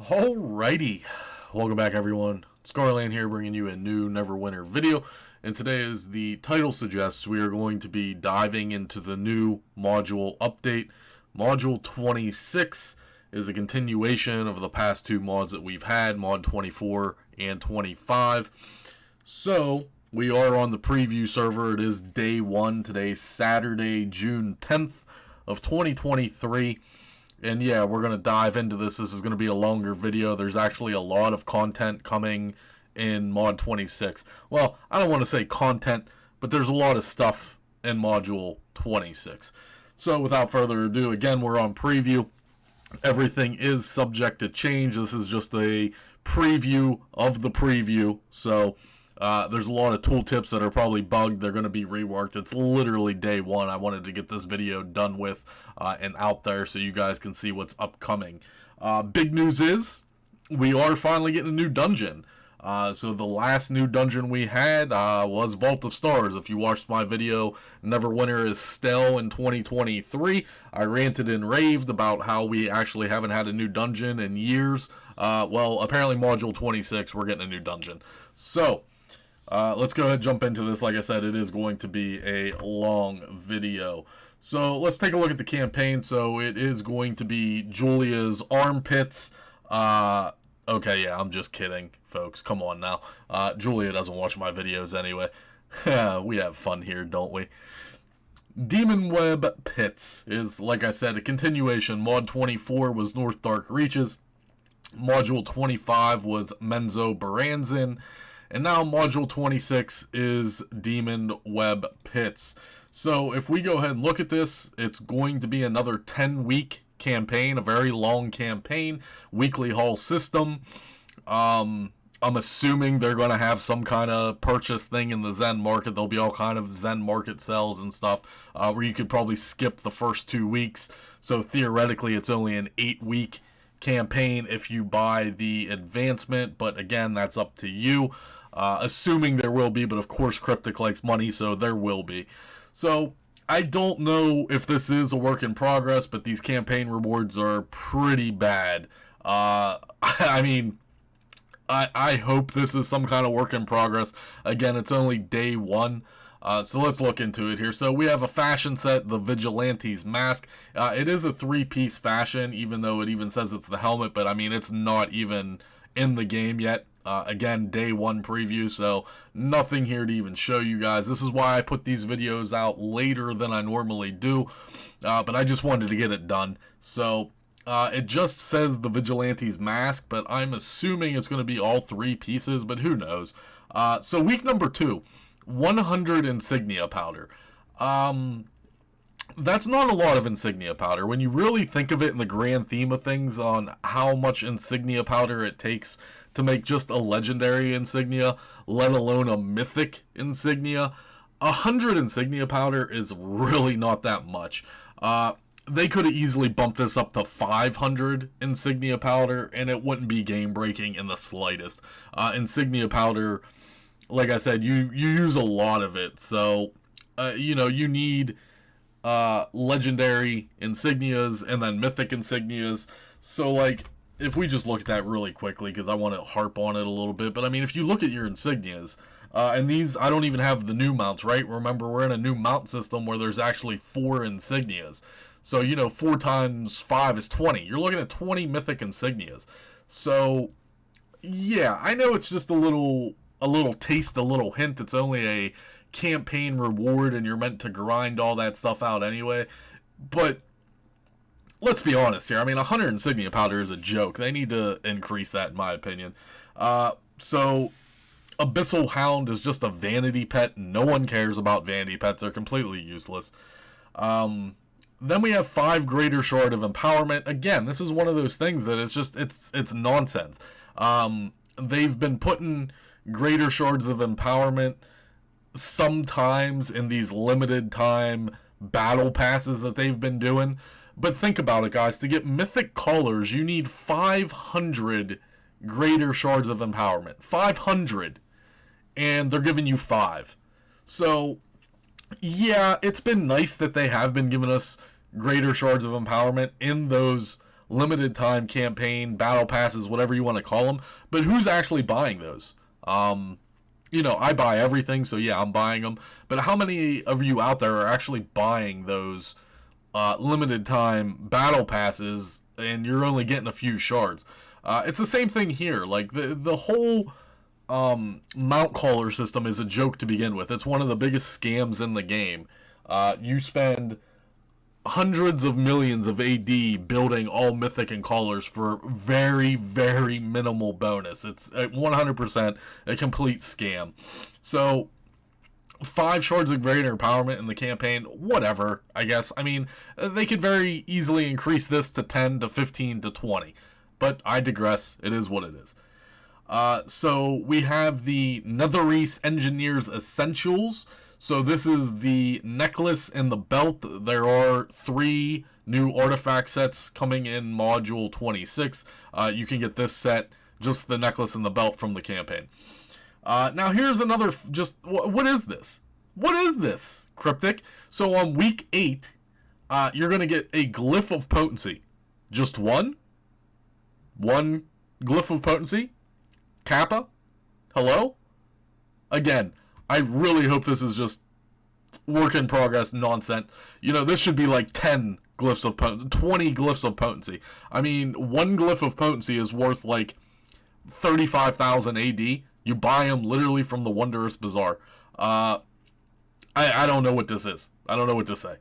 Alrighty, welcome back everyone. It's Garlaanx here bringing you a new Neverwinter video, and today, as the title suggests, we are going to be diving into the new module update. Module 26 is a continuation of the past two mods that we've had, mod 24 and 25. So, we are on the preview server. It is day one. Today's Saturday, June 10th of 2023. And yeah, we're going to dive into this. This is going to be a longer video. There's actually a lot of content coming in Mod 26. Well, I don't want to say content, but there's a lot of stuff in Module 26. So without further ado, again, we're on preview. Everything is subject to change. This is just a preview of the preview. So there's a lot of tooltips that are probably bugged. They're going to be reworked. It's literally day one. I wanted to get this video done with and out there so you guys can see what's upcoming. Big news is we are finally getting a new dungeon. So the last new dungeon we had was Vault of Stars. If you watched my video, Neverwinter is still in 2023. I ranted and raved about how we actually haven't had a new dungeon in years. Well, apparently Module 26, we're getting a new dungeon. So let's go ahead and jump into this. Like I said, it is going to be a long video. So let's take a look at the campaign. So it is going to be Julia's armpits. Okay, yeah, I'm just kidding, folks. Come on now. Julia doesn't watch my videos anyway. We have fun here, don't we? Demonweb pits is, like I said, a continuation. Mod 24 was North Dark Reaches. Module 25 was Menzo Baranzin. And now Module 26 is Demonweb Pits. So if we go ahead and look at this, it's going to be another 10-week campaign, a very long campaign, weekly haul system. I'm assuming they're going to have some kind of purchase thing in the Zen market. There'll be all kind of Zen market sales and stuff where you could probably skip the first 2 weeks. So theoretically, it's only an 8-week campaign if you buy the advancement. But again, that's up to you. Assuming there will be, but of course Cryptic likes money, so there will be. So I don't know if this is a work in progress, but these campaign rewards are pretty bad. I mean, I hope this is some kind of work in progress. Again, it's only day one. So let's look into it here. So we have a fashion set, the Vigilante's Mask. It is a 3-piece fashion, even though it even says it's the helmet, but I mean, it's not even in the game yet. Again, day one preview, so nothing here to even show you guys. This is why I put these videos out later than I normally do, but I just wanted to get it done. So it just says the Vigilante's Mask, but I'm assuming it's going to be all 3 pieces, but who knows. So week number 2, 100 insignia powder. That's not a lot of insignia powder. When you really think of it in the grand theme of things on how much insignia powder it takes to make just a legendary insignia, let alone a mythic insignia, 100 insignia powder is really not that much. They could have easily bumped this up to 500 insignia powder, and it wouldn't be game-breaking in the slightest. Insignia powder, like I said, you use a lot of it, so you know, you need legendary insignias and then mythic insignias. So like, if we just look at that really quickly, because I want to harp on it a little bit, but I mean, if you look at your insignias, and these, I don't even have the new mounts, right? Remember, we're in a new mount system where there's actually 4 insignias. So, you know, 4 times 5 is 20. You're looking at 20 mythic insignias. So, yeah, I know it's just a little taste, a little hint. It's only a campaign reward, and you're meant to grind all that stuff out anyway. But let's be honest here. I mean, 100 insignia powder is a joke. They need to increase that, in my opinion. So Abyssal Hound is just a vanity pet. No one cares about vanity pets. They're completely useless. Then we have 5 Greater Shard of Empowerment. Again, this is one of those things that it's nonsense. They've been putting Greater Shards of Empowerment sometimes in these limited time battle passes that they've been doing. But think about it, guys. To get mythic colors, you need 500 Greater Shards of Empowerment. 500. And they're giving you 5. So, yeah, it's been nice that they have been giving us Greater Shards of Empowerment in those limited time campaign, battle passes, whatever you want to call them. But who's actually buying those? You know, I buy everything, so yeah, I'm buying them. But how many of you out there are actually buying those limited time battle passes, and you're only getting a few shards? It's the same thing here. Like, the whole mount caller system is a joke to begin with. It's one of the biggest scams in the game. You spend hundreds of millions of AD building all mythic and callers for very, very minimal bonus. It's 100% a complete scam. So 5 shards of greater empowerment in the campaign, whatever, I guess. I mean, they could very easily increase this to 10 to 15 to 20. But I digress. It is what it is. So we have the Netherese Engineers Essentials. So this is the necklace and the belt. There are 3 new artifact sets coming in Module 26. You can get this set, just the necklace and the belt, from the campaign. Now here's another, what is this? What is this, Cryptic? So on week 8, you're going to get a Glyph of Potency. Just one? One Glyph of Potency? Kappa? Hello? Again, I really hope this is just work in progress nonsense. You know, this should be like 10 glyphs of potency, 20 glyphs of potency. I mean, 1 glyph of potency is worth like 35,000 AD. You buy them literally from the Wondrous Bazaar. I don't know what this is. I don't know what to say.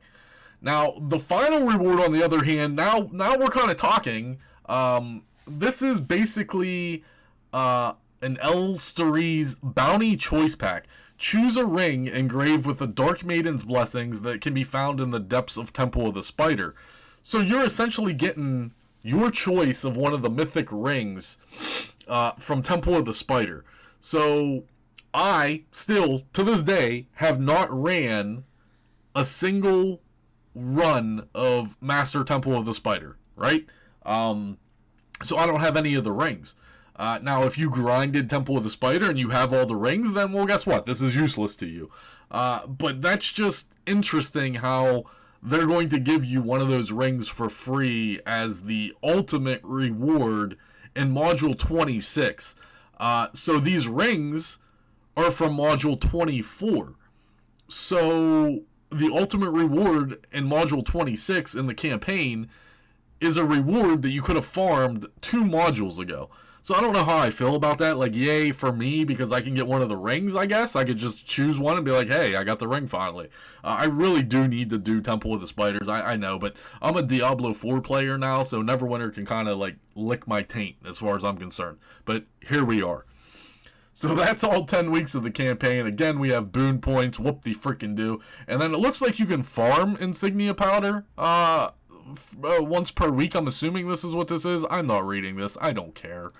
Now, the final reward, on the other hand, now we're kind of talking. This is basically an Elsteries Bounty Choice Pack. Choose a ring engraved with the Dark Maiden's blessings that can be found in the depths of Temple of the Spider. So you're essentially getting your choice of one of the mythic rings from Temple of the Spider. So I still, to this day, have not ran a single run of Master Temple of the Spider, right? So I don't have any of the rings. Now, if you grinded Temple of the Spider and you have all the rings, then, well, guess what? This is useless to you. But that's just interesting how they're going to give you one of those rings for free as the ultimate reward in Module 26. So these rings are from Module 24. So the ultimate reward in Module 26 in the campaign is a reward that you could have farmed 2 modules ago. So I don't know how I feel about that. Like, yay for me, because I can get one of the rings, I guess. I could just choose one and be like, hey, I got the ring finally. I really do need to do Temple of the Spiders, I know, but I'm a Diablo 4 player now, so Neverwinter can kind of, like, lick my taint as far as I'm concerned. But here we are. So that's all 10 weeks of the campaign. Again, we have boon points, whoop-de-frickin-do. And then it looks like you can farm Insignia Powder once per week. I'm assuming this is what this is. I'm not reading this. I don't care.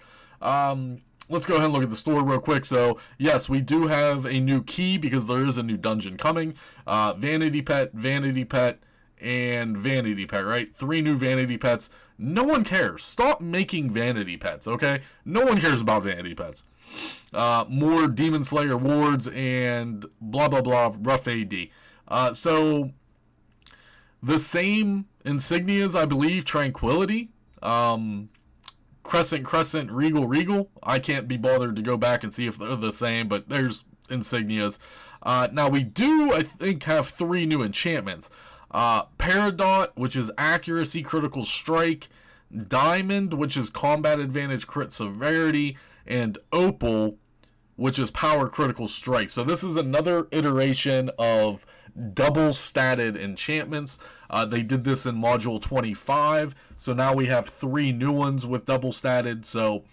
Let's go ahead and look at the store real quick. So, yes, we do have a new key because there is a new dungeon coming. Vanity Pet, and Vanity Pet, right? 3 new Vanity Pets. No one cares. Stop making Vanity Pets, okay? No one cares about Vanity Pets. More Demon Slayer wards and blah, blah, blah, rough AD. So, the same insignias, I believe, Tranquility, Crescent, Regal. I can't be bothered to go back and see if they're the same, but there's insignias. Now, we do, I think, have 3 new enchantments. Peridot, which is Accuracy, Critical Strike. Diamond, which is Combat Advantage, Crit Severity. And Opal, which is Power, Critical Strike. So this is another iteration of double-statted enchantments. They did this in Module 25, so now we have 3 new ones with double-statted. So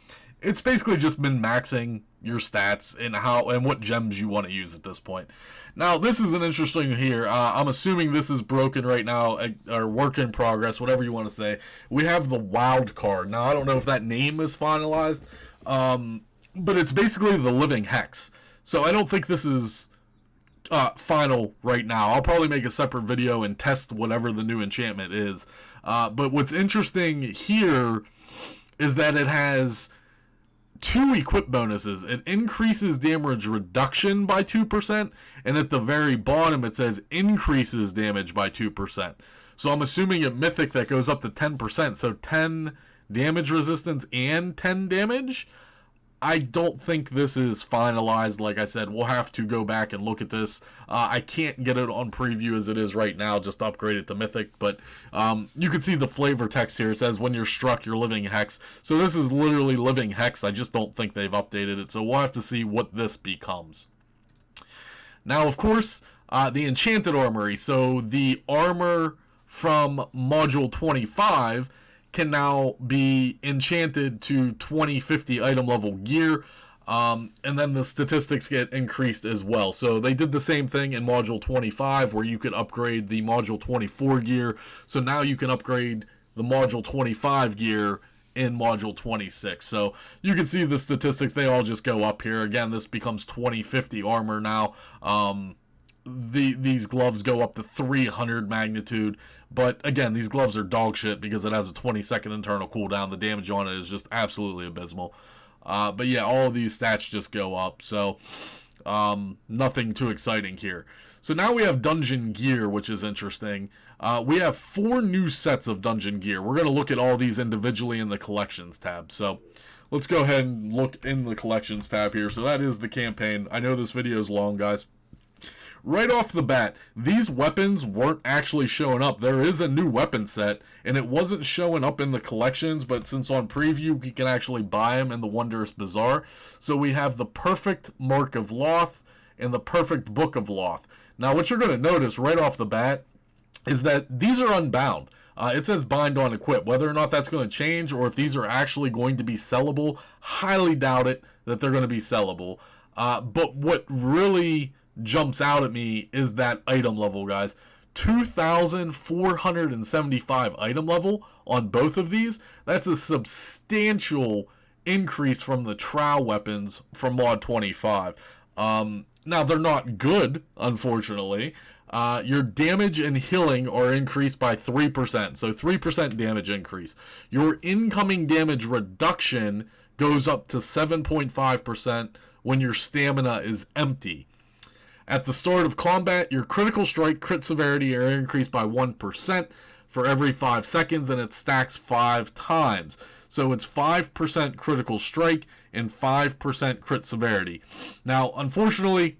it's basically just been maxing your stats and what gems you want to use at this point. Now, this is an interesting here. I'm assuming this is broken right now, or work in progress, whatever you want to say. We have the wild card. Now, I don't know if that name is finalized, but it's basically the living hex. So I don't think this is final right now. I'll probably make a separate video and test whatever the new enchantment is. But what's interesting here is that it has 2 equip bonuses. It increases damage reduction by 2%, and at the very bottom it says increases damage by 2%. So I'm assuming at Mythic that goes up to 10%. So 10 damage resistance and 10 damage. I don't think this is finalized. Like I said, we'll have to go back and look at this. I can't get it on preview as it is right now. Just upgrade it to Mythic. But you can see the flavor text here. It says when you're struck, you're living hex. So this is literally living hex. I just don't think they've updated it. So we'll have to see what this becomes. Now, of course, the Enchanted Armory. So the armor from Module 25 can now be enchanted to 2050 item level gear, and then the statistics get increased as well. So they did the same thing in Module 25 where you could upgrade the Module 24 gear. So now you can upgrade the Module 25 gear in Module 26. So you can see the statistics, they all just go up here. Again, this becomes 2050 armor now. These gloves go up to 300 magnitude. But again, these gloves are dog shit because it has a 20-second internal cooldown. The damage on it is just absolutely abysmal. But yeah, all of these stats just go up. So nothing too exciting here. So now we have dungeon gear, which is interesting. We have 4 new sets of dungeon gear. We're going to look at all these individually in the collections tab. So let's go ahead and look in the collections tab here. So that is the campaign. I know this video is long, guys. Right off the bat, these weapons weren't actually showing up. There is a new weapon set, and it wasn't showing up in the collections, but since on preview, we can actually buy them in the Wondrous Bazaar. So we have the Perfect Mark of Loth and the Perfect Book of Loth. Now, what you're going to notice right off the bat is that these are unbound. It says bind on equip. Whether or not that's going to change or if these are actually going to be sellable, highly doubt it that they're going to be sellable. But what really jumps out at me is that item level, guys. 2,475 item level on both of these. That's a substantial increase from the Trow weapons from Mod 25. Now, they're not good, unfortunately. Your damage and healing are increased by 3%, so 3% damage increase. Your incoming damage reduction goes up to 7.5% when your stamina is empty. At the start of combat, your critical strike, crit severity are increased by 1% for every 5 seconds, and it stacks 5 times. So it's 5% critical strike and 5% crit severity. Now, unfortunately,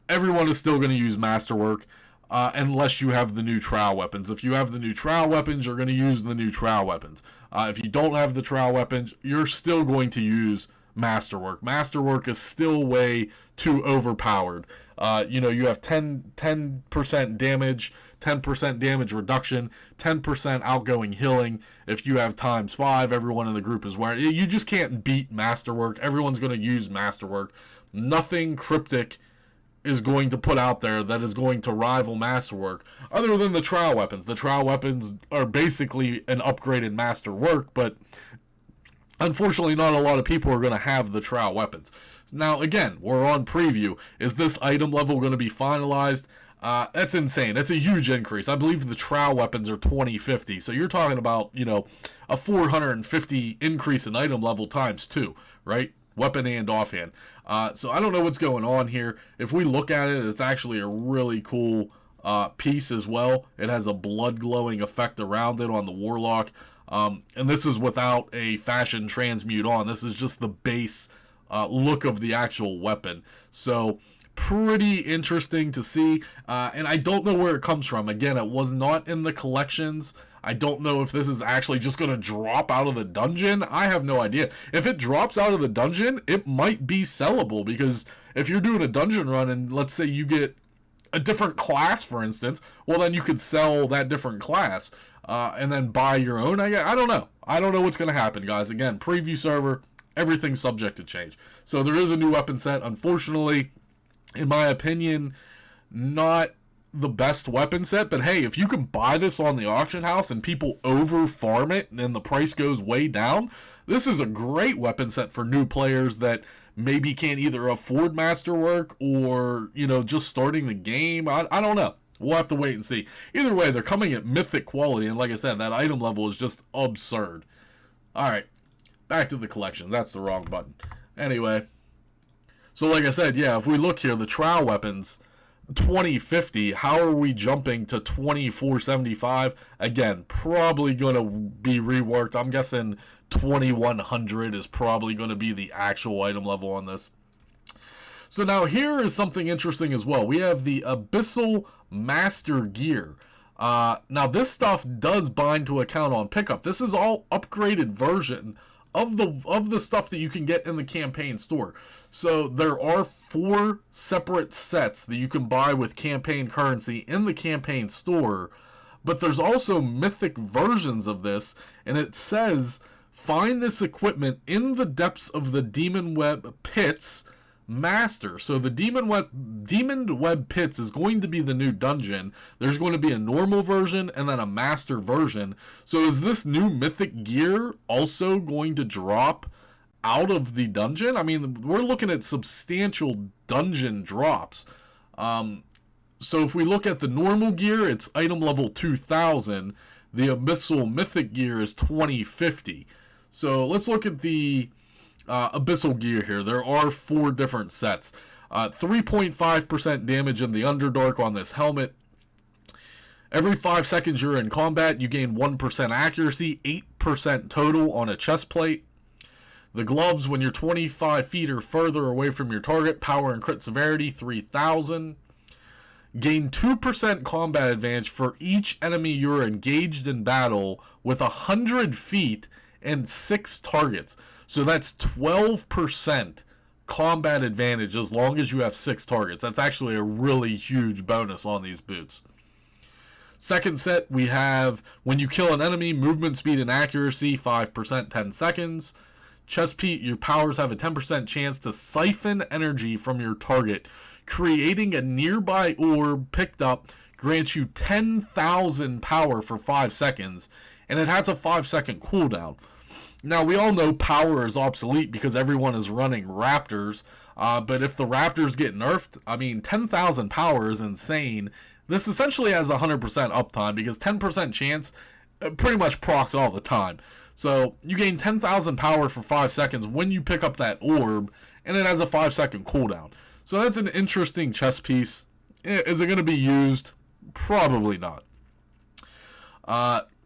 everyone is still going to use Masterwork unless you have the new Trow weapons. If you have the new Trow weapons, you're going to use the new Trow weapons. If you don't have the Trow weapons, you're still going to use Masterwork. Masterwork is still way too overpowered. You have 10% damage, 10% damage reduction, 10% outgoing healing. If you have times 5, everyone in the group is wearing. You just can't beat Masterwork. Everyone's going to use Masterwork. Nothing Cryptic is going to put out there that is going to rival Masterwork, other than the Trow weapons. The Trow weapons are basically an upgraded Masterwork, but unfortunately, not a lot of people are going to have the Trow weapons. Now, again, we're on preview. Is this item level going to be finalized? That's insane. That's a huge increase. I believe the Trow weapons are 2050. So you're talking about, a 450 increase in item level times 2, right? Weapon and offhand. So I don't know what's going on here. If we look at it, it's actually a really cool piece as well. It has a blood glowing effect around it on the Warlock. And this is without a fashion transmute on. This is just the base look of the actual weapon. So pretty interesting to see. And I don't know where it comes from. Again, it was not in the collections. I don't know if this is actually just going to drop out of the dungeon. I have no idea. If it drops out of the dungeon, it might be sellable, because if you're doing a dungeon run and let's say you get a different class, for instance, well, then you could sell that different class and then buy your own. I don't know. I don't know what's going to happen, guys. Again, preview server, everything's subject to change. So there is a new weapon set. Unfortunately, in my opinion, not the best weapon set, but hey, if you can buy this on the auction house and people over farm it and the price goes way down, this is a great weapon set for new players that maybe can't either afford Masterwork or, just starting the game. I don't know. We'll have to wait and see. Either way, they're coming at mythic quality, and like I said, that item level is just absurd. Alright, back to the collection. That's the wrong button. Anyway, so like I said, yeah, if we look here, the Trow weapons, 2050. How are we jumping to 2475? Again, probably going to be reworked. I'm guessing 2100 is probably going to be the actual item level on this. So now here is something interesting as well. We have the Abyssal Master Gear. Now this stuff does bind to account on pickup. This is all upgraded version of the stuff that you can get in the campaign store. So there are 4 separate sets that you can buy with campaign currency in the campaign store, but there's also mythic versions of this, and it says find this equipment in the depths of the Demonweb pits master. So the Demonweb pits is going to be the new dungeon. There's going to be a normal version and then a master version. So is this new mythic gear also going to drop out of the dungeon? I mean, we're looking at substantial dungeon drops. So if we look at the normal gear, it's item level 2000. The abyssal mythic gear is 2050. So let's look at the abyssal gear here. There are 4 different sets. 3.5% damage in the Underdark on this helmet. Every 5 seconds you're in combat, you gain 1% accuracy, 8% total on a chest plate. The gloves, when you're 25 feet or further away from your target, power and crit severity, 3000. Gain 2% combat advantage for each enemy you're engaged in battle with 100 feet and 6 targets. So that's 12% combat advantage as long as you have 6 targets. That's actually a really huge bonus on these boots. Second set, we have when you kill an enemy, movement speed and accuracy, 5%, 10 seconds. Chest plate, your powers have a 10% chance to siphon energy from your target. Creating a nearby orb picked up grants you 10,000 power for 5 seconds, and it has a 5-second cooldown. Now, we all know power is obsolete because everyone is running Raptors, but if the Raptors get nerfed, I mean, 10,000 power is insane. This essentially has 100% uptime because 10% chance pretty much procs all the time. So you gain 10,000 power for 5 seconds when you pick up that orb, and it has a 5-second cooldown. So that's an interesting chess piece. Is it going to be used? Probably not.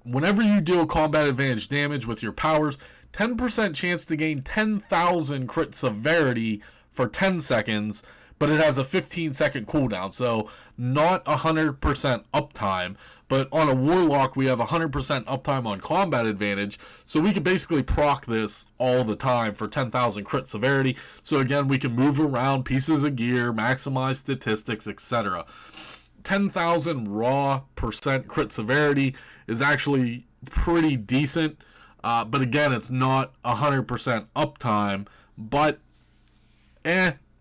Whenever you deal combat advantage damage with your powers, 10% chance to gain 10,000 crit severity for 10 seconds, but it has a 15-second cooldown, so not 100% uptime. But on a Warlock, we have 100% uptime on combat advantage, so we can basically proc this all the time for 10,000 crit severity. So again, we can move around pieces of gear, maximize statistics, etc. 10,000 raw percent crit severity is actually pretty decent, but again, it's not 100% uptime, but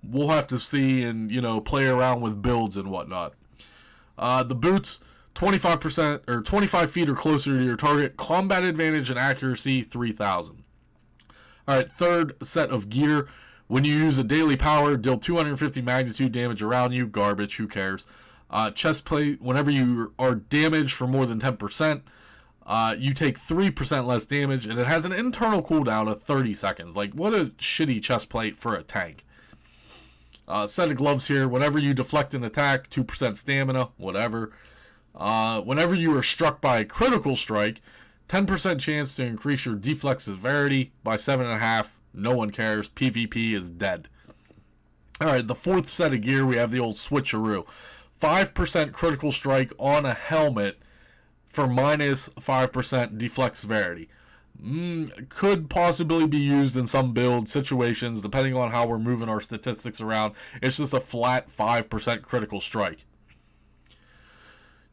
we'll have to see and, play around with builds and whatnot. The boots, 25% or 25 feet or closer to your target, combat advantage and accuracy, 3000. Alright, third set of gear, when you use a daily power, deal 250 magnitude damage around you, garbage, who cares. Chest plate, whenever you are damaged for more than 10%, you take 3% less damage, and it has an internal cooldown of 30 seconds. Like, what a shitty chest plate for a tank. Set of gloves here, whenever you deflect an attack, 2% stamina, whatever. Whenever you are struck by a critical strike, 10% chance to increase your deflect severity by 7.5. No one cares. PvP is dead. Alright, the fourth set of gear, we have the old switcheroo. 5% critical strike on a helmet for minus 5% deflect severity. Could possibly be used in some build situations, depending on how we're moving our statistics around. It's just a flat 5% critical strike.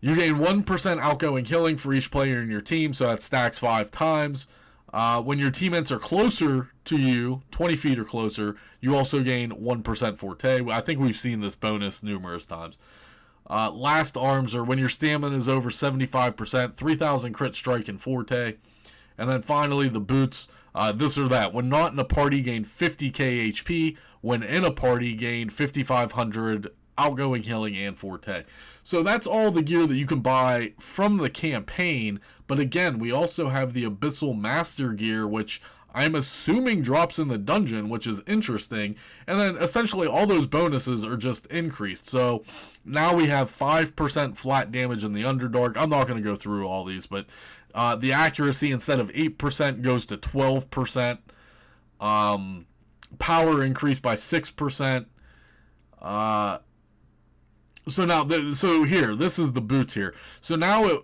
You gain 1% outgoing healing for each player in your team, so that stacks 5 times. When your teammates are closer to you, 20 feet or closer, you also gain 1% forte. I think we've seen this bonus numerous times. Last arms are when your stamina is over 75%, 3000 crit strike and forte. And then finally, the boots, this or that. When not in a party, gain 50k HP. When in a party, gain 5500 outgoing healing and forte. So that's all the gear that you can buy from the campaign. But again, we also have the Abyssal Master gear, which I'm assuming drops in the dungeon, which is interesting. And then essentially all those bonuses are just increased. So now we have 5% flat damage in the Underdark. I'm not going to go through all these, but the accuracy instead of 8% goes to 12%. Power increased by 6%. So now, here, this is the boots here. So now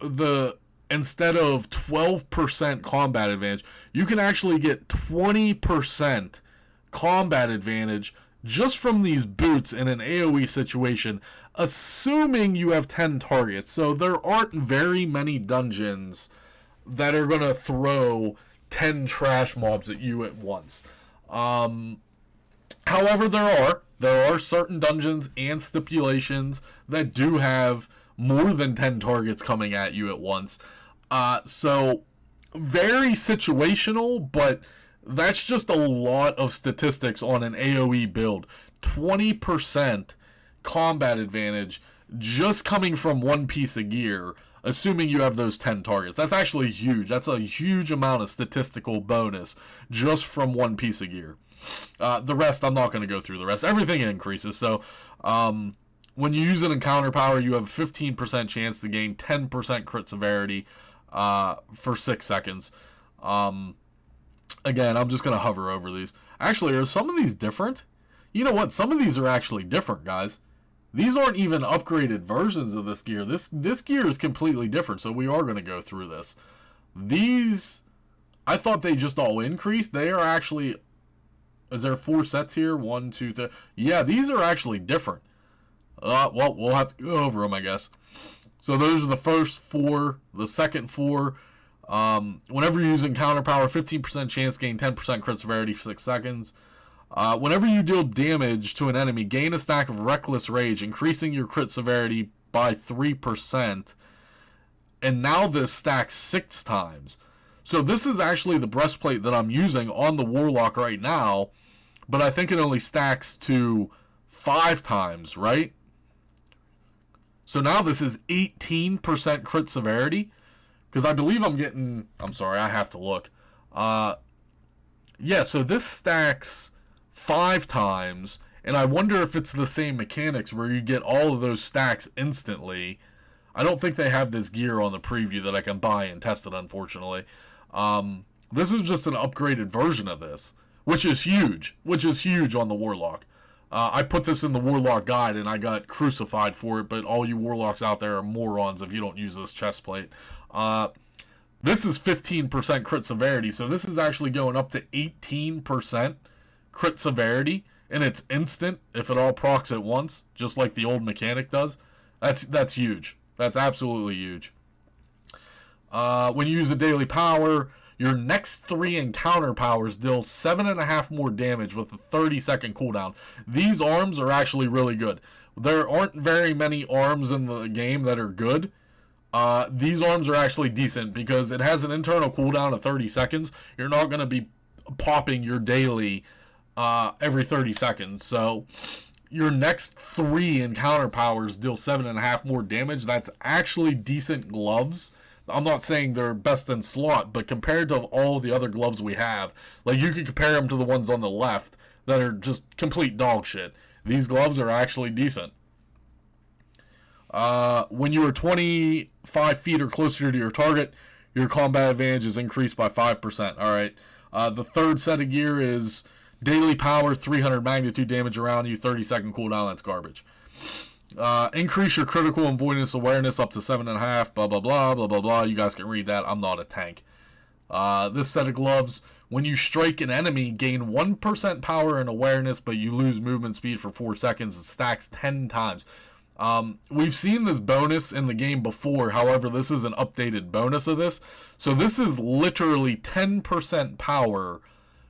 instead of 12% combat advantage, you can actually get 20% combat advantage just from these boots in an AoE situation, assuming you have 10 targets. So there aren't very many dungeons that are going to throw 10 trash mobs at you at once. However, there are certain dungeons and stipulations that do have more than 10 targets coming at you at once. So very situational, but that's just a lot of statistics on an AoE build. 20% combat advantage just coming from one piece of gear, assuming you have those 10 targets. That's actually huge. That's a huge amount of statistical bonus just from one piece of gear. The rest, I'm not going to go through the rest. Everything increases. So when you use an encounter power, you have a 15% chance to gain 10% crit severity for 6 seconds. Again, I'm just going to hover over these. Actually, are some of these different? You know what? Some of these are actually different, guys. These aren't even upgraded versions of this gear. This gear is completely different, so we are going to go through this. These, I thought they just all increased. They are actually... Is there 4 sets here? 1, 2, 3. Yeah, these are actually different. Well, we'll have to go over them, I guess. So those are the first 4. The second 4. Whenever you're using counter power, 15% chance, gain 10% crit severity for 6 seconds. Whenever you deal damage to an enemy, gain a stack of Reckless Rage, increasing your crit severity by 3%. And now this stacks 6 times. So this is actually the breastplate that I'm using on the Warlock right now, but I think it only stacks to 5 times, right? So now this is 18% crit severity, because I believe I'm sorry, I have to look. Yeah, so this stacks 5 times, and I wonder if it's the same mechanics where you get all of those stacks instantly. I don't think they have this gear on the preview that I can buy and test it, unfortunately. This is just an upgraded version of this, which is huge on the Warlock. I put this in the Warlock guide and I got crucified for it, but all you Warlocks out there are morons if you don't use this chest plate. This is 15% crit severity, so this is actually going up to 18% crit severity, and it's instant if it all procs at once, just like the old mechanic does. That's huge. That's absolutely huge. When you use a daily power, your next 3 encounter powers deal 7.5 more damage with a 30-second cooldown. These arms are actually really good. There aren't very many arms in the game that are good. These arms are actually decent because it has an internal cooldown of 30 seconds. You're not going to be popping your daily every 30 seconds. So your next 3 encounter powers deal 7.5 more damage. That's actually decent gloves. I'm not saying they're best in slot, but compared to all the other gloves we have, like you could compare them to the ones on the left that are just complete dog shit. These gloves are actually decent. When you are 25 feet or closer to your target, your combat advantage is increased by 5%. Alright. The third set of gear is daily power, 300 magnitude damage around you, 30-second cooldown. That's garbage. Increase your critical and voidness awareness up to 7.5, blah, blah, blah, blah, blah, blah. You guys can read that. I'm not a tank. This set of gloves, when you strike an enemy, gain 1% power and awareness, but you lose movement speed for 4 seconds. It stacks 10 times. We've seen this bonus in the game before. However, this is an updated bonus of this. So this is literally 10% power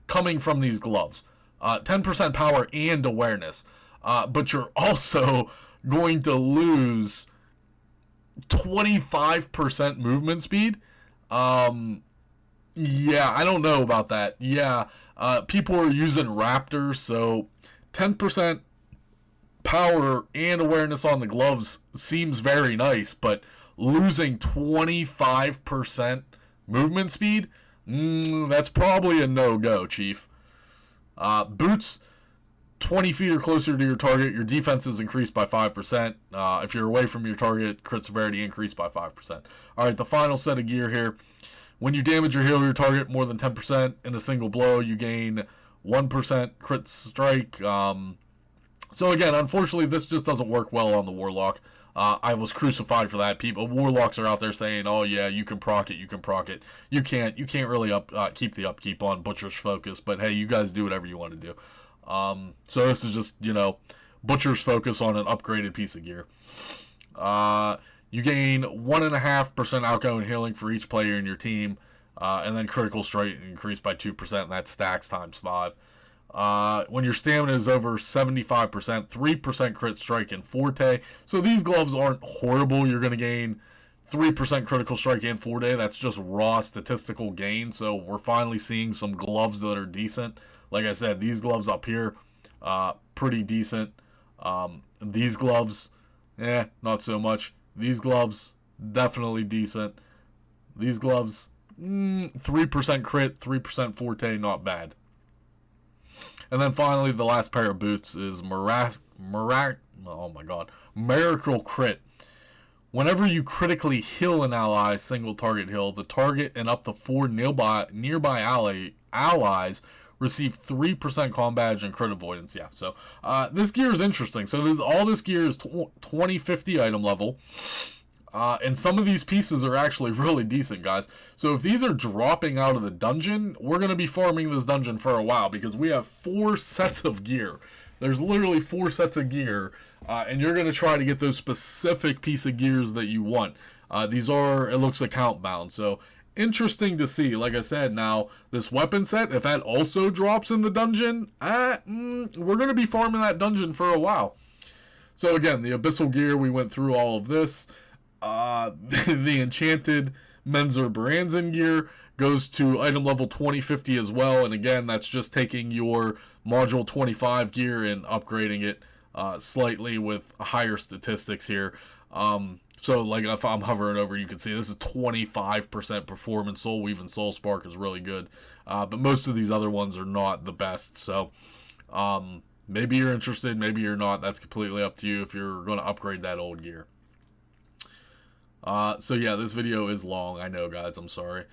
coming from these gloves. 10% power and awareness. But you're also going to lose 25% movement speed. Yeah, I don't know about that. Yeah, people are using Raptors, so 10% power and awareness on the gloves seems very nice, but losing 25% movement speed? That's probably a no-go, Chief. Boots, 20 feet or closer to your target, your defense is increased by 5%. If you're away from your target, crit severity increased by 5%. Alright, the final set of gear here. When you damage or heal your target more than 10% in a single blow, you gain 1% crit strike. So again, unfortunately, this just doesn't work well on the Warlock. I was crucified for that. People, Warlocks are out there saying, "Oh yeah, you can proc it, you can proc it." You can't really keep the upkeep on Butcher's Focus. But hey, you guys do whatever you want to do. So this is just, Butcher's Focus on an upgraded piece of gear. You gain 1.5% outgoing healing for each player in your team, and then critical strike increased by 2%, and that stacks times 5. When your stamina is over 75%, 3% crit strike and forte. So these gloves aren't horrible. You're going to gain 3% critical strike and forte. That's just raw statistical gain. So we're finally seeing some gloves that are decent. Like I said, these gloves up here, pretty decent. These gloves, not so much. These gloves, definitely decent. These gloves, 3% crit, 3% forte, not bad. And then finally, the last pair of boots is Miracle Crit. Whenever you critically heal an ally, single target heal, the target and up to 4 nearby allies receive 3% combat and crit avoidance. Yeah, so this gear is interesting. So all this gear is 2050 item level. And some of these pieces are actually really decent, guys. So if these are dropping out of the dungeon, we're going to be farming this dungeon for a while because we have 4 sets of gear. There's literally 4 sets of gear, and you're going to try to get those specific piece of gears that you want. These are, it looks account bound, so interesting to see. Like I said, now, this weapon set, if that also drops in the dungeon, we're going to be farming that dungeon for a while. So again, the Abyssal gear, we went through all of this. The enchanted Menzer Baranzan gear goes to item level 2050 as well, and again, that's just taking your module 25 gear and upgrading it slightly with higher statistics here. So like if I'm hovering over, you can see this is 25% performance. Soul Weave and Soul Spark is really good, but most of these other ones are not the best. So maybe you're interested, maybe you're not. That's completely up to you if you're going to upgrade that old gear. So yeah, this video is long. I know, guys. I'm sorry.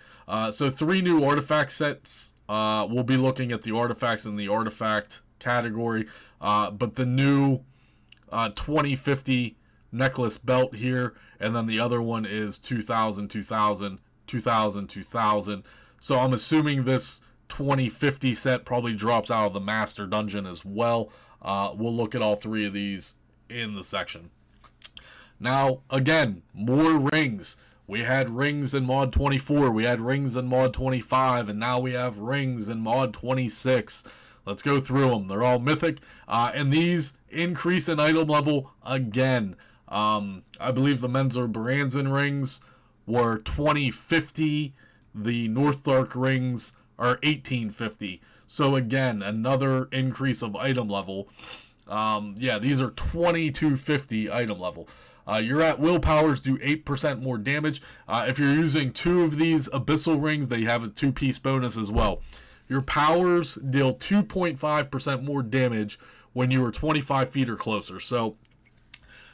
So 3 new artifact sets. We'll be looking at the artifacts in the artifact category. But the new 2050 necklace belt here, and then the other one is 2000, 2000, 2000, 2000. So I'm assuming this 2050 set probably drops out of the master dungeon as well. We'll look at all 3 of these in the section. Now, again, more rings. We had rings in mod 24, we had rings in mod 25, and now we have rings in mod 26. Let's go through them. They're all mythic, and these increase in item level again. I believe the Menzer Baranzan rings were 2050. The North Dark rings are 1850. So again, another increase of item level. Yeah, these are 2250 item level. Your at will powers do 8% more damage. If you're using 2 of these Abyssal rings, they have a 2-piece bonus as well. Your powers deal 2.5% more damage when you are 25 feet or closer. So,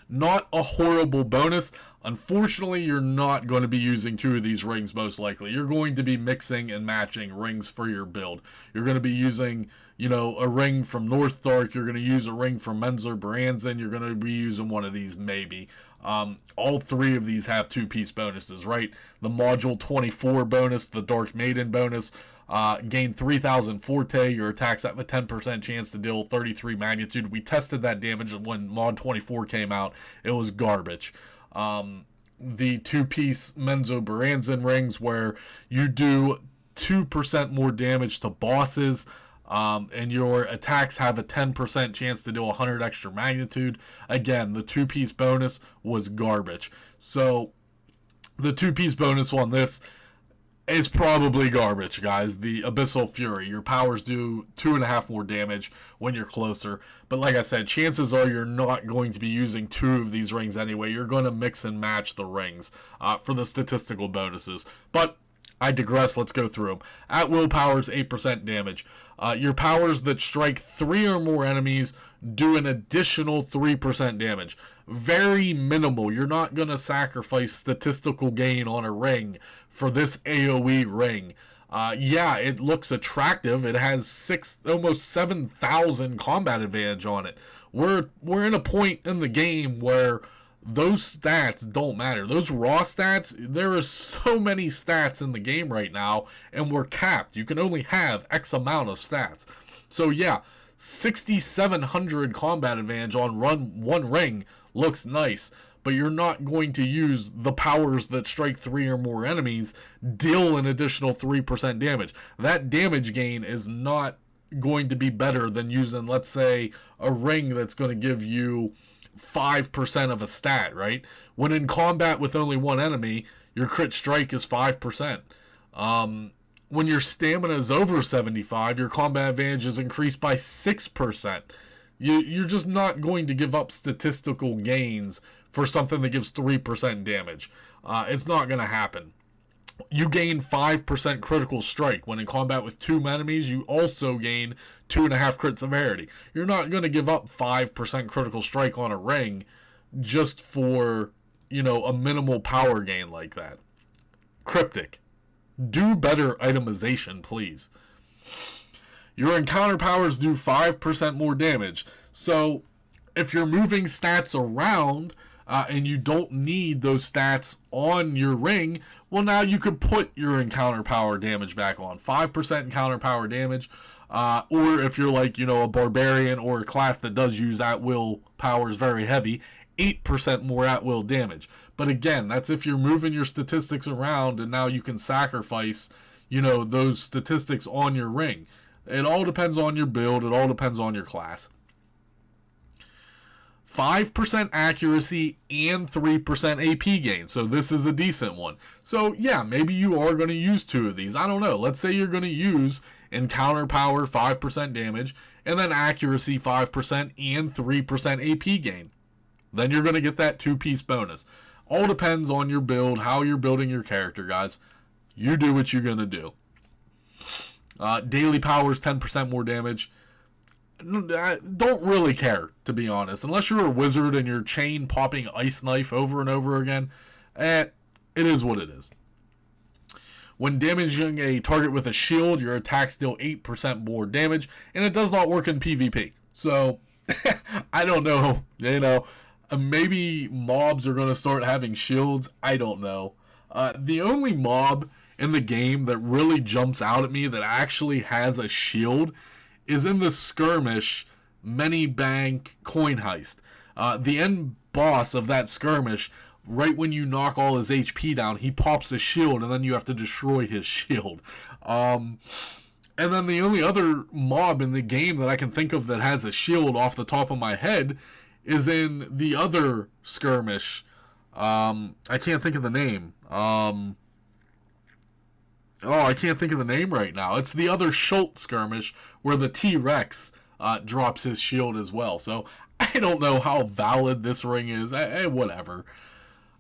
not a horrible bonus. Unfortunately, you're not going to be using 2 of these rings most likely. You're going to be mixing and matching rings for your build. You're going to be using, a ring from North Dark. You're going to use a ring from Menzer Baranzan. You're going to be using one of these maybe. All 3 of these have 2-piece bonuses, right? The Module 24 bonus, the Dark Maiden bonus, gain 3000 Forte. Your attacks have a 10% chance to deal 33 magnitude. We tested that damage when Mod 24 came out. It was garbage. The 2-piece Menzo Baranzan rings where you do 2% more damage to bosses, and your attacks have a 10% chance to do 100 extra magnitude. Again, the 2-piece bonus was garbage. So, the 2-piece bonus on this is probably garbage, guys. The Abyssal Fury. Your powers do 2.5 more damage when you're closer. But like I said, chances are you're not going to be using 2 of these rings anyway. You're going to mix and match the rings for the statistical bonuses. But I digress. Let's go through them. At will powers, 8% damage. Your powers that strike 3 or more enemies do an additional 3% damage. Very minimal. You're not going to sacrifice statistical gain on a ring for this AoE ring. Yeah, it looks attractive. It has almost 7,000 combat advantage on it. We're in a point in the game where those stats don't matter. Those raw stats, there are so many stats in the game right now, and we're capped. You can only have X amount of stats. So yeah, 6,700 combat advantage on one ring looks nice, but you're not going to use the powers that strike 3 or more enemies deal an additional 3% damage. That damage gain is not going to be better than using, let's say, a ring that's going to give you 5% of a stat, right? When in combat with only one enemy, your crit strike is 5%. When your stamina is over 75, your combat advantage is increased by 6%. You're just not going to give up statistical gains for something that gives 3% damage. It's not going to happen. You gain 5% critical strike. When in combat with 2 enemies, you also gain 2.5 crit severity. You're not going to give up 5% critical strike on a ring just for, a minimal power gain like that. Cryptic. Do better itemization, please. Your encounter powers do 5% more damage. So, if you're moving stats around and you don't need those stats on your ring, well, now you could put your encounter power damage back on. 5% encounter power damage. Or if you're like, a barbarian or a class that does use at-will powers very heavy, 8% more at-will damage. But again, that's if you're moving your statistics around and now you can sacrifice, those statistics on your ring. It all depends on your build. It all depends on your class. 5% accuracy and 3% AP gain. So this is a decent one. So yeah, maybe you are going to use 2 of these. I don't know. Let's say you're going to use encounter power 5% damage and then accuracy 5% and 3% AP gain. Then you're going to get that 2-piece bonus. All depends on your build, how you're building your character, guys. You do what you're going to do. Daily powers 10% more damage. I don't really care, to be honest. Unless you're a wizard and you're chain popping ice knife over and over again, it is what it is. When damaging a target with a shield, your attacks deal 8% more damage, and it does not work in PvP. So, I don't know, maybe mobs are going to start having shields. I don't know. The only mob in the game that really jumps out at me that actually has a shield is in the skirmish Many Bank Coin Heist. The end boss of that skirmish, right when you knock all his HP down, he pops a shield and then you have to destroy his shield. And then the only other mob in the game that I can think of that has a shield off the top of my head is in the other skirmish. I can't think of the name. I can't think of the name right now. It's the other Schultz skirmish where the T-Rex drops his shield as well. So I don't know how valid this ring is. Whatever.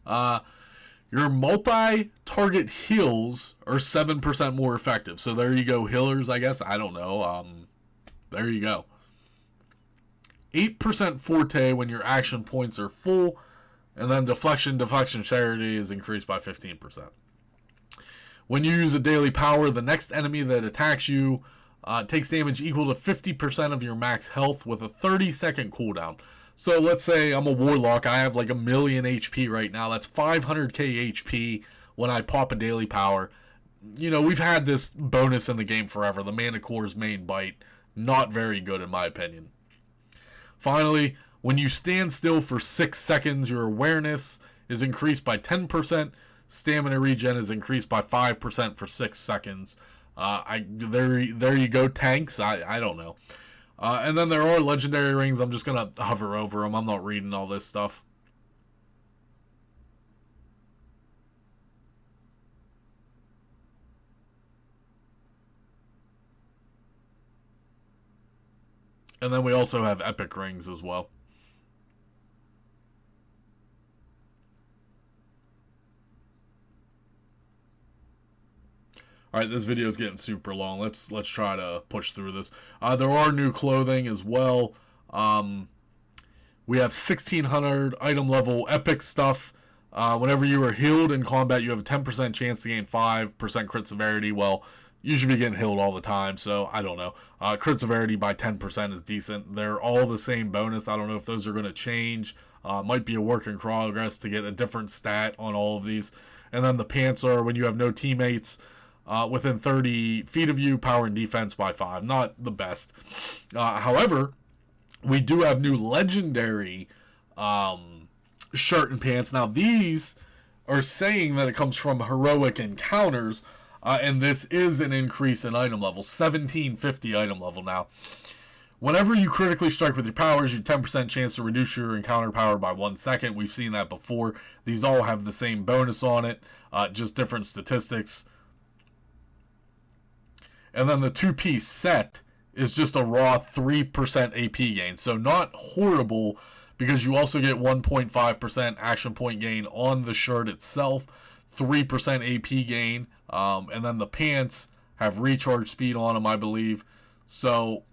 Your multi-target heals are 7% more effective. So there you go, healers, I guess. I don't know. There you go. 8% forte when your action points are full. And then deflection charity is increased by 15%. When you use a daily power, the next enemy that attacks you takes damage equal to 50% of your max health with a 30-second cooldown. So let's say I'm a warlock. I have like 1,000,000 HP right now. That's 500k HP when I pop a daily power. We've had this bonus in the game forever. The Mana Core's main bite. Not very good in my opinion. Finally, when you stand still for 6 seconds, your awareness is increased by 10%. Stamina regen is increased by 5% for 6 seconds. There you go, tanks. I don't know. And then there are legendary rings. I'm just going to hover over them. I'm not reading all this stuff. And then we also have epic rings as well. All right, this video is getting super long. Let's try to push through this. There are new clothing as well. We have 1600 item level epic stuff. Whenever you are healed in combat, you have a 10% chance to gain 5% crit severity. Well, you should be getting healed all the time, so I don't know. Crit severity by 10% is decent. They're all the same bonus. I don't know if those are going to change. Might be a work in progress to get a different stat on all of these. And then the pants are when you have no teammates within 30 feet of you, power and defense by 5. Not the best. However, we do have new legendary shirt and pants. Now, these are saying that it comes from heroic encounters, and this is an increase in item level, 1750 item level. Now, whenever you critically strike with your powers, you have 10% chance to reduce your encounter power by 1 second. We've seen that before. These all have the same bonus on it, just different statistics. And then the 2-piece set is just a raw 3% AP gain. So not horrible, because you also get 1.5% action point gain on the shirt itself, 3% AP gain, and then the pants have recharge speed on them, I believe. So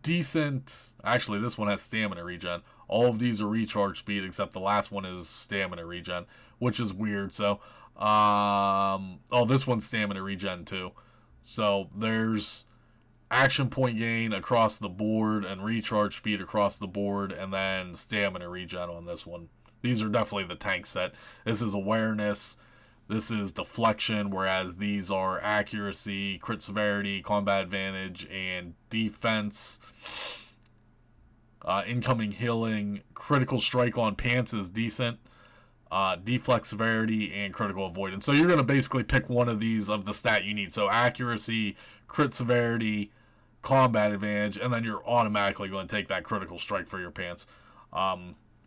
decent. Actually, this one has stamina regen. All of these are recharge speed except the last one is stamina regen, which is weird. So this one's stamina regen too. So there's action point gain across the board and recharge speed across the board, and then stamina regen on this one. These are definitely the tank set. This is awareness, this is deflection, whereas these are accuracy, crit severity, combat advantage, and defense. Incoming healing, critical strike on pants is decent. Deflect severity, and critical avoidance. So you're going to basically pick one of these of the stat you need. So accuracy, crit severity, combat advantage, and then you're automatically going to take that critical strike for your pants.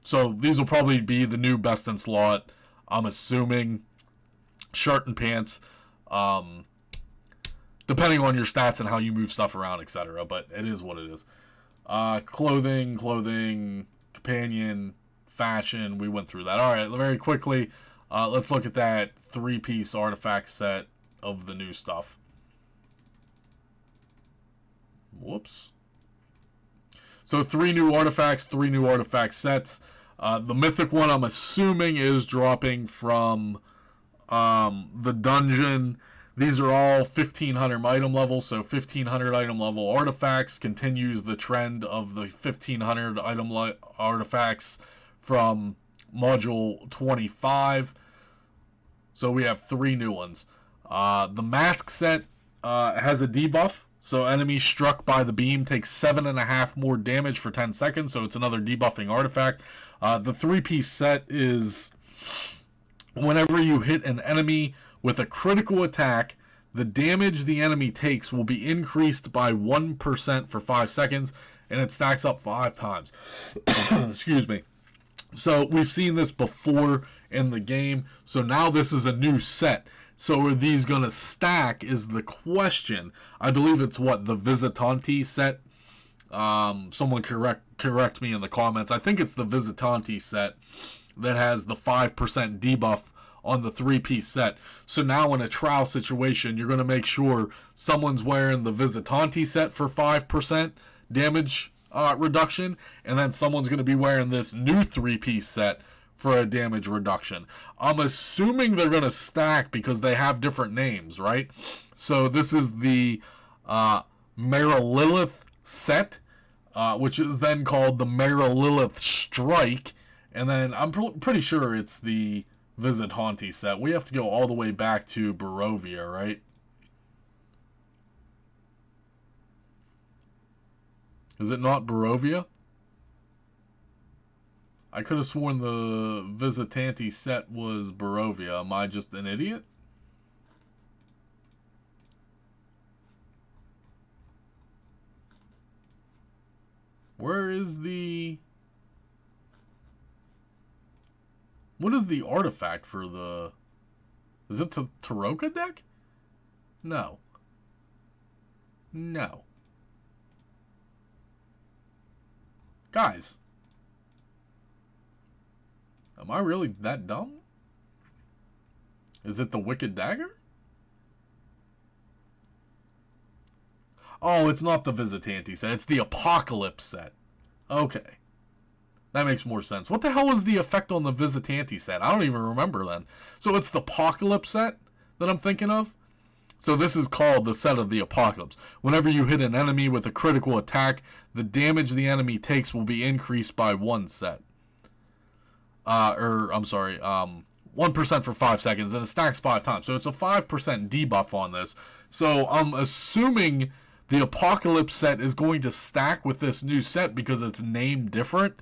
So these will probably be the new best in slot, I'm assuming. Shirt and pants, depending on your stats and how you move stuff around, etc. But it is what it is. Clothing, companion, fashion, we went through that. Alright, very quickly, let's look at that 3-piece artifact set of the new stuff. Whoops. So 3 new artifacts, 3 new artifact sets. The mythic one, I'm assuming, is dropping from the dungeon. These are all 1500 item level, so 1500 item level artifacts continues the trend of the 1500 item artifacts from module 25. So we have 3 new ones. The mask set has a debuff, so enemies struck by the beam take 7.5 more damage for 10 seconds, so it's another debuffing artifact. The 3-piece set is whenever you hit an enemy with a critical attack, the damage the enemy takes will be increased by 1% for 5 seconds, and it stacks up 5 times. Excuse me. So we've seen this before in the game, so now this is a new set. So are these going to stack is the question. I believe it's the Visitanti set. Someone correct me in the comments. I think it's the Visitanti set that has the 5% debuff on the 3-piece set. So now in a trial situation, you're going to make sure someone's wearing the Visitanti set for 5% damage reduction, and then someone's going to be wearing this new 3-piece set for a damage reduction. I'm assuming they're going to stack because they have different names, right? So this is the Marilith set, which is then called the Marilith Strike, and then I'm pretty sure it's the Visitanti set. We have to go all the way back to Barovia, right? Is it not Barovia? I could have sworn the Visitanti set was Barovia. Am I just an idiot? Where is the... What is the artifact for the... Is it the Taroka deck? No. No. Guys. Am I really that dumb? Is it the Wicked Dagger? Oh, it's not the Visitanti set. It's the Apocalypse set. Okay. That makes more sense. What the hell was the effect on the Visitanti set? I don't even remember then. So it's the Apocalypse set that I'm thinking of? So this is called the set of the Apocalypse. Whenever you hit an enemy with a critical attack, the damage the enemy takes will be increased by 1 set. 1% for 5 seconds, and it stacks 5 times. So it's a 5% debuff on this. So I'm assuming the Apocalypse set is going to stack with this new set because it's named different.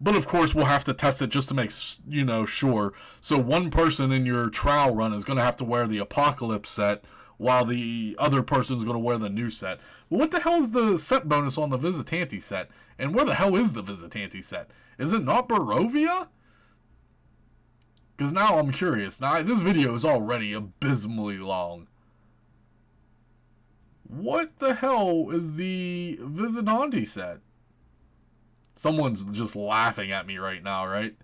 But of course, we'll have to test it just to make, sure. So one person in your trial run is going to have to wear the Apocalypse set, while the other person is going to wear the new set. Well, what the hell is the set bonus on the Visitanti set? And where the hell is the Visitanti set? Is it not Barovia? Because now I'm curious. Now, this video is already abysmally long. What the hell is the Visitanti set? Someone's just laughing at me right now, right?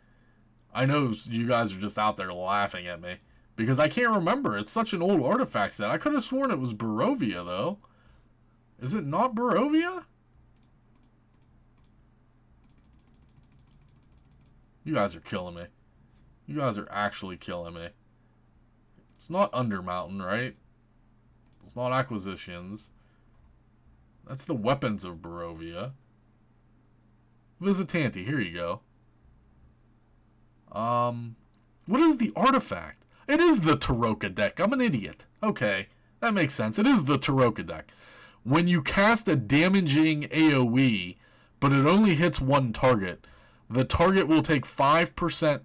I know you guys are just out there laughing at me. Because I can't remember. It's such an old artifact set. I could have sworn it was Barovia, though. Is it not Barovia? You guys are killing me. You guys are actually killing me. It's not Undermountain, right? It's not Acquisitions. That's the weapons of Barovia. Visitanti, here you go. What is the artifact? It is the Taroka deck. I'm an idiot. Okay, that makes sense. It is the Taroka deck. When you cast a damaging AoE, but it only hits one target, the target will take 5%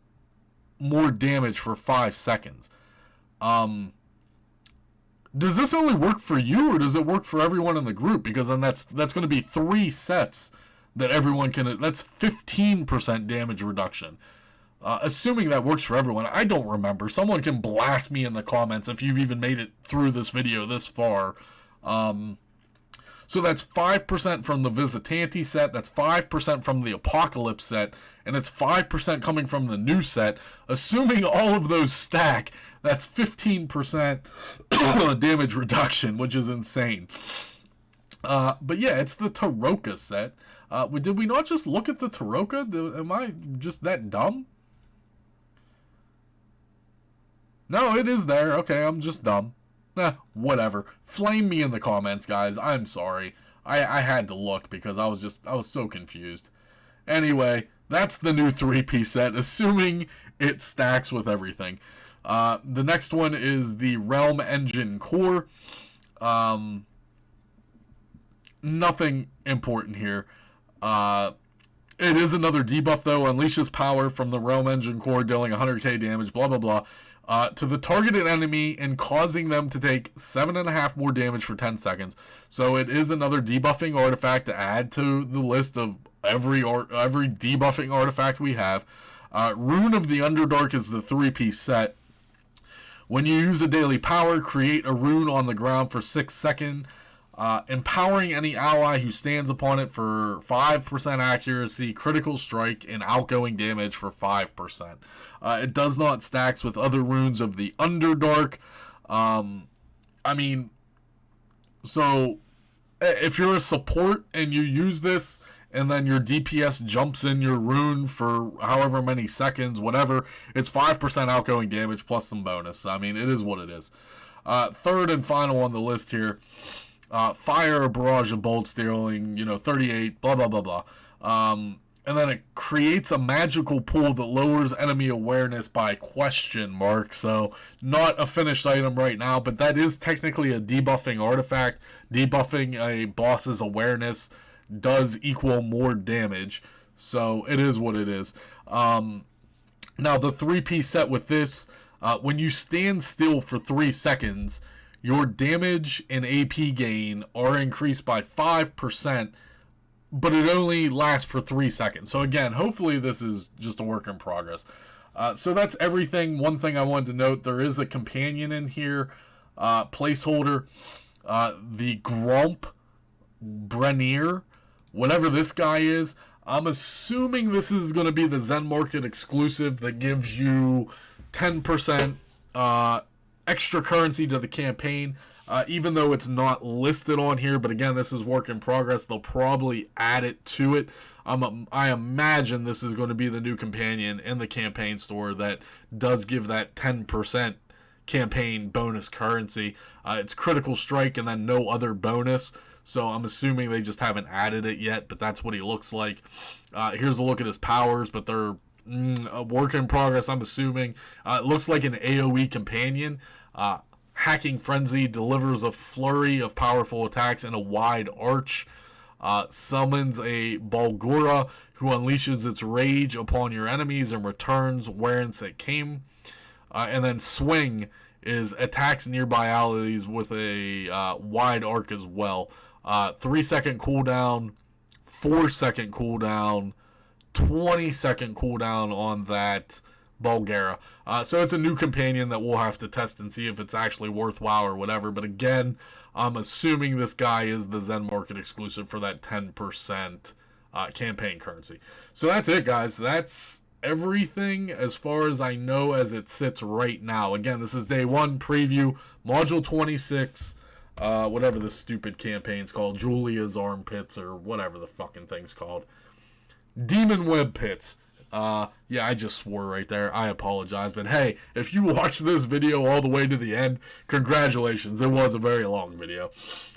more damage for 5 seconds. Does this only work for you, or does it work for everyone in the group? Because then that's going to be 3 sets that everyone can... That's 15% damage reduction. Assuming that works for everyone. I don't remember. Someone can blast me in the comments if you've even made it through this video this far. So that's 5% from the Visitanti set, that's 5% from the Apocalypse set, and it's 5% coming from the new set. Assuming all of those stack, that's 15% damage reduction, which is insane. But yeah, it's the Taroka set. Did we not just look at the Taroka? Am I just that dumb? No, it is there. Okay, I'm just dumb. Whatever. Flame me in the comments, guys. I'm sorry. I had to look because I was so confused. Anyway, that's the new 3-piece set, assuming it stacks with everything. The next one is the Realm Engine Core. Nothing important here. It is another debuff, though. Unleashes power from the Realm Engine Core, dealing 100k damage, blah, blah, blah. To the targeted enemy and causing them to take 7.5 more damage for 10 seconds. So it is another debuffing artifact to add to the list of every debuffing artifact we have. Rune of the Underdark is the 3-piece set. When you use a daily power, create a rune on the ground for 6 seconds. Empowering any ally who stands upon it for 5% accuracy, critical strike, and outgoing damage for 5%. It does not stacks with other runes of the Underdark. So if you're a support and you use this, and then your DPS jumps in your rune for however many seconds, whatever, it's 5% outgoing damage plus some bonus. I mean, it is what it is. Third and final on the list here. Fire a barrage of bolts dealing, 38, blah, blah, blah, blah. And then it creates a magical pool that lowers enemy awareness by ? So, not a finished item right now, but that is technically a debuffing artifact. Debuffing a boss's awareness does equal more damage. So, it is what it is. Now, the 3-piece set with this, when you stand still for 3 seconds, your damage and AP gain are increased by 5%, but it only lasts for 3 seconds. So again, hopefully this is just a work in progress. So that's everything. One thing I wanted to note, there is a companion in here, placeholder, the Grump Brenier, whatever this guy is. I'm assuming this is going to be the Zen Market exclusive that gives you 10% extra currency to the campaign. even though it's not listed on here. But again, this is work in progress. They'll probably add it to it. I imagine this is going to be the new companion in the campaign store that does give that 10% campaign bonus currency. It's critical strike and then no other bonus. So I'm assuming they just haven't added it yet, but that's what he looks like. Here's a look at his powers, but they're a work in progress, I'm assuming. It looks like an AoE companion. Hacking Frenzy delivers a flurry of powerful attacks in a wide arch. Summons a Balgora who unleashes its rage upon your enemies and returns whence it came. And then Swing is attacks nearby allies with a wide arc as well. 3-second cooldown, 4-second cooldown, 20-second cooldown on that Bulgara. So it's a new companion that we'll have to test and see if it's actually worthwhile or whatever. But again, I'm assuming this guy is the Zen Market exclusive for that 10% campaign currency. So that's it, guys. That's everything as far as I know as it sits right now. Again, this is day 1 preview, module 26, whatever this stupid campaign's called, Julia's Armpits or whatever the fucking thing's called. Demonweb Pits. Yeah, I just swore right there. I apologize. But hey, if you watched this video all the way to the end, congratulations. It was a very long video.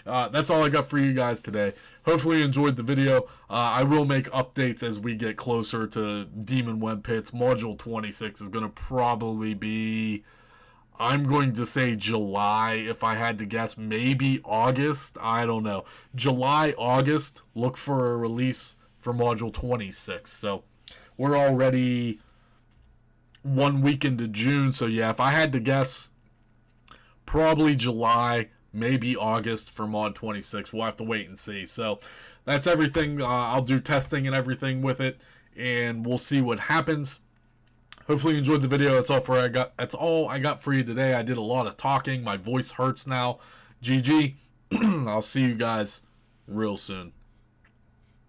That's all I got for you guys today. Hopefully you enjoyed the video. I will make updates as we get closer to Demonweb Pits. Module 26 is going to probably be, I'm going to say July, if I had to guess. Maybe August. I don't know. July, August. Look for a release for Module 26. So we're already 1 week into June, so yeah, if I had to guess, probably July, maybe August for Mod 26. We'll have to wait and see. So that's everything. I'll do testing and everything with it, and we'll see what happens. Hopefully you enjoyed the video. That's all I got for you today. I did a lot of talking. My voice hurts now. GG. I'll see you guys real soon.